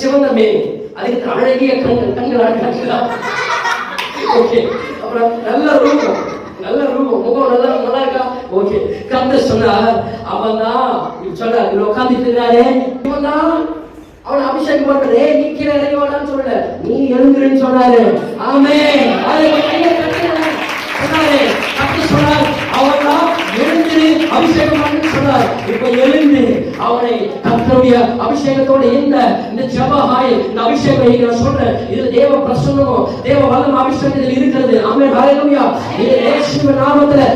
சிவந்த மேனி, அதுக்கு அழகிய கண்கள். ஓகே, அப்புறம் நல்ல ரூபம், முகம் நல்லா இருக்கா? ஓகே, கர்த்தர் சொன்னார், அவன் தான் சொன்னார், உட்கார்ந்துட்டு இருந்தாரே, இவன் தான் அவன் அபிஷேகம் பண்றதே, நீ கீழே இறங்கி வாடான்னு சொல்லல, நீ எழுந்துருன்னு சொன்னாரு. ஆமென். சொன்னாரு, கர்த்தர் சொன்னார், அவன் தான் எழுந்து அபிஷேகம் பண்ணு சொன்னார். இப்ப எழுந்து அவனை கர்த்தருடைய அபிஷேகத்தோட இந்த ஜெபஹாய், இந்த அபிஷேகம் நான் சொல்றேன், இது தேவ பிரசன்னமும் தேவ வல்லமை அபிஷேகத்தில் இருக்கிறது. ஆமென், ஹalleluya. இது இயேசுவின் நாமத்திலே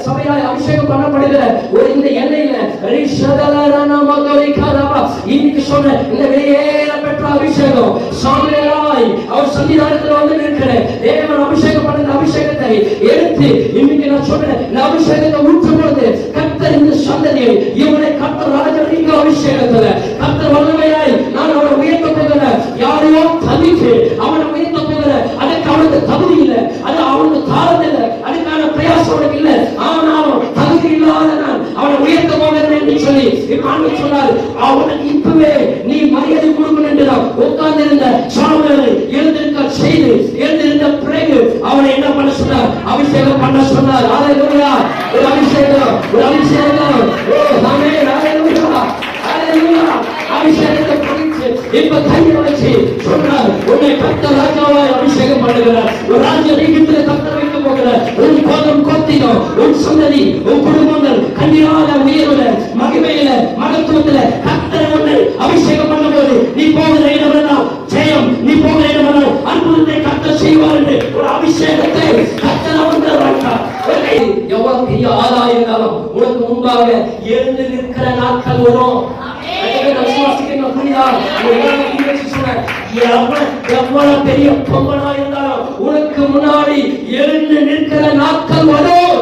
சபையாய் அபிஷேகம் பண்ணப்படுகிற ஒரு இந்த எண்ணெயில இன்னைக்கு சொன்ன இந்த வெளியேற பெற்ற அபிஷேகம் சாமுவேலாய் அவர் சன்னிதானத்தில் வந்து இருக்கிற தேவன் அபிஷேகம் பண்ண அபிஷேகத்தை எடுத்து இன்னைக்கு நான் சொல்றேன், இந்த அபிஷேகத்தை ஊற்றும் பொழுது கர்த்தர் இந்த சந்ததியை இவனை கர்த்தர் ராஜரீக அபிஷேகத்துல கர்த்தர் வல்லமையாய் நான் அவனை உயர்த்த போகிற யாரையோ தவித்து அவனை உயர்த்த போகிற அதுக்கு அவனுக்கு தகுதி இல்லை, அது அவனுக்கு தாரது இல்லை, அதுக்கான பிரயாசம் அவனுக்கு இல்லை. ஆனாலும் தகுதி இல்லாத நான் அவனை உயர்த்த போகிறேன் என்று சொல்லி இப்ப சொன்னார், அவனுக்கு இப்பவே நீ மரியாதை கொடுக்கணும் என்று உட்கார்ந்து இருந்த சாமுவேலை எழுந்திருக்க செய்து எழுந்திருந்த பிறகு அவனை என்ன பண்ண சொன்னார்? அபிஷேகம் பண்ண சொன்னார். ஹalleluya. ஒரு அபிஷேகம். ஆமென். ஹalleluya. அபிஷேகத்தை குறித்து இப்ப கையை வச்சு சொன்னார், உன்னை கர்த்தர் ராஜாவாய் அபிஷேகம் பண்ணுகிறார், ஒரு ராஜ ரீகத்தில் கர்த்தர் வைக்க போகிறார். உன் கோலம் கோத்திரம், உன் சந்ததி, உன் குடும்பங்கள் கண்ணியால உயர்வுல மகிமையில மகத்துவத்துல கர்த்தர் உன்னை அபிஷேகம் பண்ணும்போது நீ போகிற இடமெல்லாம் ஜெயம், நீ போகிற இடமெல்லாம் அற்புதத்தை கர்த்தர் செய்வார் என்று ஒரு அபிஷேகத்தை கர்த்தர் அவர்கள் வைத்தார். எவ்வளவு பெரிய ஆதாயம் இருந்தாலும் உனக்கு முன்பாக எழுந்து நிற்கிற நாட்கள் வரும். எவ்வளவு பெரிய பொங்கலா இருந்தாலும் உனக்கு முன்னாடி எழுந்து நிற்கிற நாட்கள் வரும்.